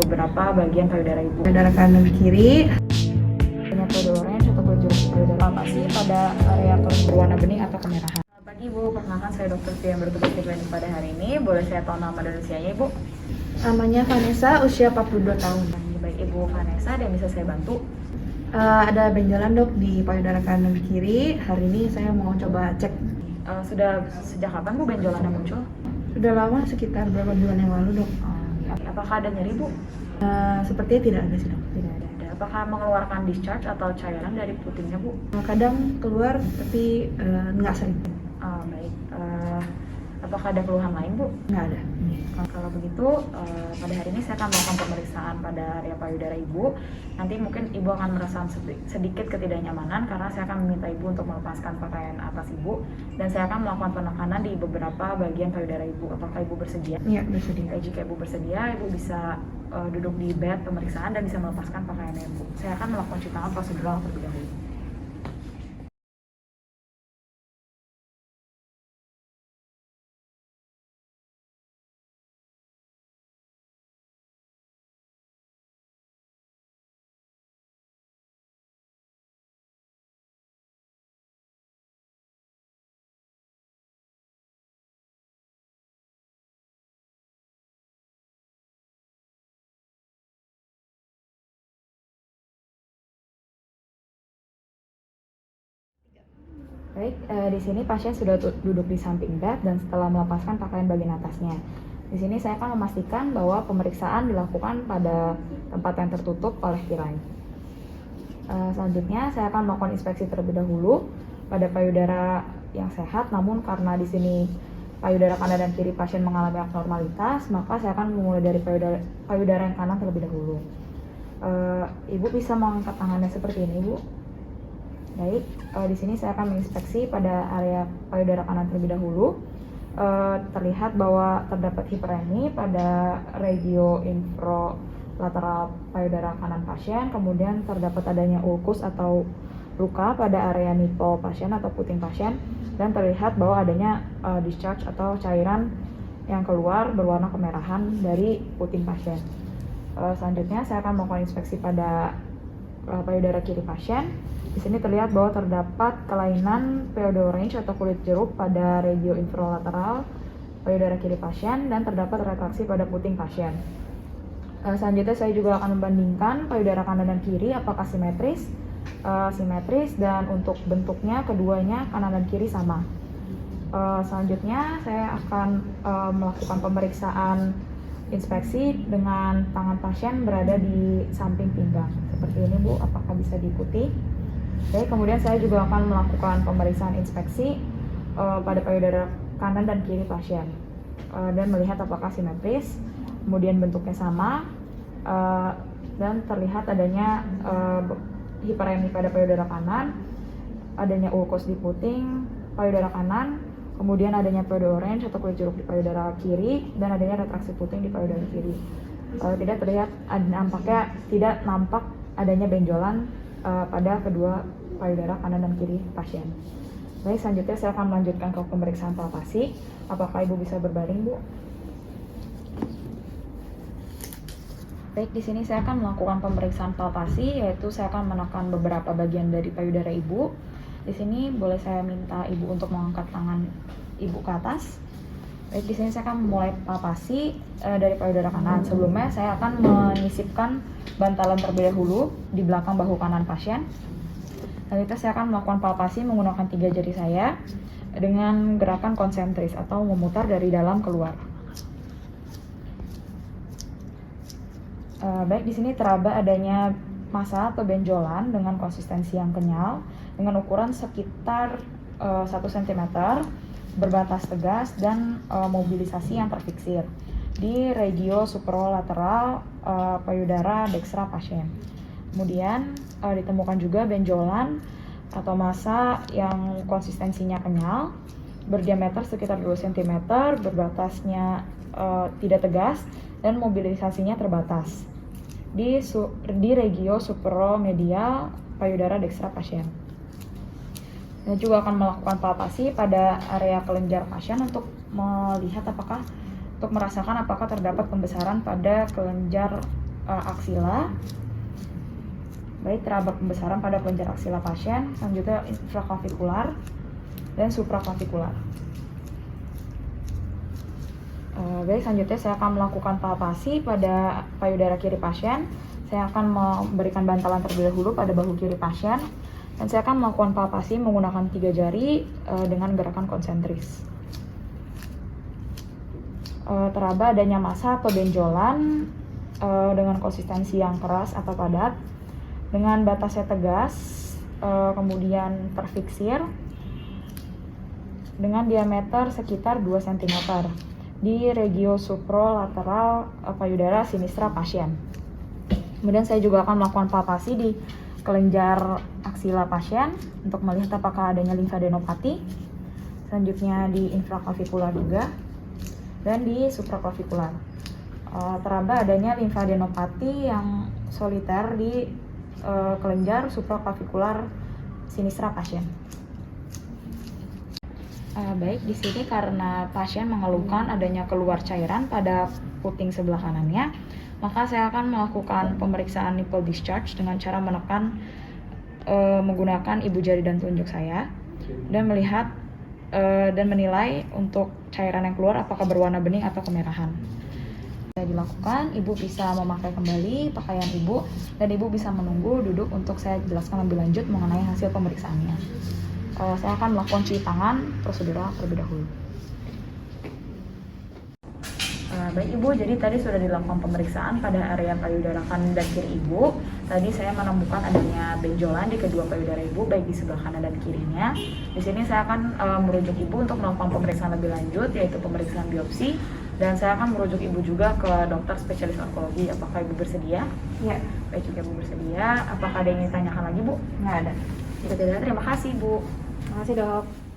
beberapa bagian payudara ibu. Payudara kanan kiri. Adanya kode orange atau kode jeruk payudara palpasi pada area kulit berwarna bening atau kemerahan. Selamat pagi Ibu, perkenalkan saya Dr. Fia yang bertugas di klinik pada hari ini. Boleh saya tahu nama dan usianya Ibu? Namanya Vanessa, usia 42 tahun. Baik Ibu Vanessa, ada yang bisa saya bantu? Ada benjolan dok di payudara kanan kiri. Hari ini saya mau coba cek. Sudah sejak kapan Bu benjolannya muncul? Sudah lama, sekitar beberapa bulan yang lalu dok. Apakah ada nyeri Bu? Sepertinya tidak ada sih dok. Tidak ada. Apakah mengeluarkan discharge atau cairan dari putingnya Bu? Kadang keluar tapi nggak sering. Baik. Apakah ada keluhan lain Bu? Nggak ada. Kalau begitu, pada hari ini saya akan melakukan pemeriksaan pada area payudara Ibu. Nanti mungkin Ibu akan merasakan sedikit ketidaknyamanan karena saya akan meminta Ibu untuk melepaskan pakaian atas Ibu. Dan saya akan melakukan penekanan di beberapa bagian payudara Ibu. Apakah Ibu bersedia? Iya, bersedia. Jika Ibu bersedia, Ibu bisa duduk di bed pemeriksaan dan bisa melepaskan pakaiannya Ibu. Saya akan melakukan cuci tangan prosedural terlebih dahulu. Baik, di sini pasien sudah duduk di samping bed dan setelah melepaskan pakaian bagian atasnya. Di sini saya akan memastikan bahwa pemeriksaan dilakukan pada tempat yang tertutup oleh tirai. Selanjutnya saya akan melakukan inspeksi terlebih dahulu pada payudara yang sehat, namun karena di sini payudara kanan dan kiri pasien mengalami abnormalitas, maka saya akan memulai dari payudara yang kanan terlebih dahulu. Ibu bisa mengangkat tangannya seperti ini, Bu. Baik, di sini saya akan menginspeksi pada area payudara kanan terlebih dahulu. Terlihat bahwa terdapat hiperemi pada regio infralateral payudara kanan pasien, kemudian terdapat adanya ulkus atau luka pada area nipple pasien atau puting pasien, dan terlihat bahwa adanya discharge atau cairan yang keluar berwarna kemerahan dari puting pasien. Selanjutnya saya akan melakukan inspeksi pada payudara kiri pasien. Di sini terlihat bahwa terdapat kelainan kode orange atau kulit jeruk pada regio infralateral payudara kiri pasien dan terdapat retraksi pada puting pasien. Selanjutnya saya juga akan membandingkan payudara kanan dan kiri apakah simetris, dan untuk bentuknya keduanya kanan dan kiri sama. Selanjutnya saya akan melakukan pemeriksaan inspeksi dengan tangan pasien berada di samping pinggang seperti ini Bu, apakah bisa diikuti? Oke, kemudian saya juga akan melakukan pemeriksaan inspeksi pada payudara kanan dan kiri pasien dan melihat apakah simetris, kemudian bentuknya sama, dan terlihat adanya hiperemi pada payudara kanan, adanya ulkus di puting payudara kanan, kemudian adanya kode orange atau kulit jeruk di payudara kiri, dan adanya retraksi puting di payudara kiri. Tidak nampak adanya benjolan pada kedua payudara kanan dan kiri pasien. Baik, selanjutnya saya akan melanjutkan ke pemeriksaan palpasi. Apakah Ibu bisa berbaring, Bu? Baik, di sini saya akan melakukan pemeriksaan palpasi, yaitu saya akan menekan beberapa bagian dari payudara Ibu. Di sini boleh saya minta Ibu untuk mengangkat tangan Ibu ke atas. Baik, di sini saya akan memulai palpasi dari payudara kanan. Sebelumnya saya akan menyisipkan bantalan terlebih dahulu di belakang bahu kanan pasien. Selanjutnya saya akan melakukan palpasi menggunakan 3 jari saya dengan gerakan konsentris atau memutar dari dalam keluar. Baik, di sini teraba adanya massa atau benjolan dengan konsistensi yang kenyal dengan ukuran sekitar 1 cm, berbatas tegas dan mobilisasi yang terfiksir di regio superolateral payudara dextra pasien. Kemudian ditemukan juga benjolan atau massa yang konsistensinya kenyal, berdiameter sekitar 2 cm, berbatasnya tidak tegas dan mobilisasinya terbatas di regio superomedial payudara dextra pasien. Saya juga akan melakukan palpasi pada area kelenjar pasien untuk melihat untuk merasakan apakah terdapat pembesaran pada kelenjar aksila. Baik, teraba pembesaran pada kelenjar aksila pasien, selanjutnya infraklavikular dan supraklavikular. Baik, selanjutnya saya akan melakukan palpasi pada payudara kiri pasien. Saya akan memberikan bantalan terlebih dahulu pada bahu kiri pasien, dan saya akan melakukan palpasi menggunakan 3 jari dengan gerakan konsentris. Teraba adanya massa atau benjolan dengan konsistensi yang keras atau padat, dengan batasnya tegas, kemudian terfiksir dengan diameter sekitar 2 cm di regio supralateral payudara sinistra pasien. Kemudian saya juga akan melakukan palpasi di kelenjar aksila pasien untuk melihat apakah adanya limfadenopati. Selanjutnya di infraklavikular juga dan di supraklavikular. Teraba adanya limfadenopati yang soliter di kelenjar supraklavikular sinistra pasien. Baik, di sini karena pasien mengeluhkan adanya keluar cairan pada puting sebelah kanannya, maka saya akan melakukan pemeriksaan nipple discharge dengan cara menekan menggunakan ibu jari dan telunjuk saya dan melihat dan menilai untuk cairan yang keluar apakah berwarna bening atau kemerahan. Dilakukan, ibu bisa memakai kembali pakaian ibu dan ibu bisa menunggu duduk untuk saya jelaskan lebih lanjut mengenai hasil pemeriksaannya. Saya akan melakukan cuci tangan prosedural terlebih dahulu. Baik ibu, jadi tadi sudah dilakukan pemeriksaan pada area payudara kanan dan kiri ibu. Tadi saya menemukan adanya benjolan di kedua payudara ibu, baik di sebelah kanan dan kirinya. Di sini saya akan merujuk ibu untuk melakukan pemeriksaan lebih lanjut, yaitu pemeriksaan biopsi. Dan saya akan merujuk ibu juga ke dokter spesialis onkologi. Apakah ibu bersedia? Ya. Baik, juga ibu bersedia. Apakah ada yang ingin ditanyakan lagi, Bu? Nggak ada. Jika tidak, terima kasih, Bu. Terima kasih, Dok.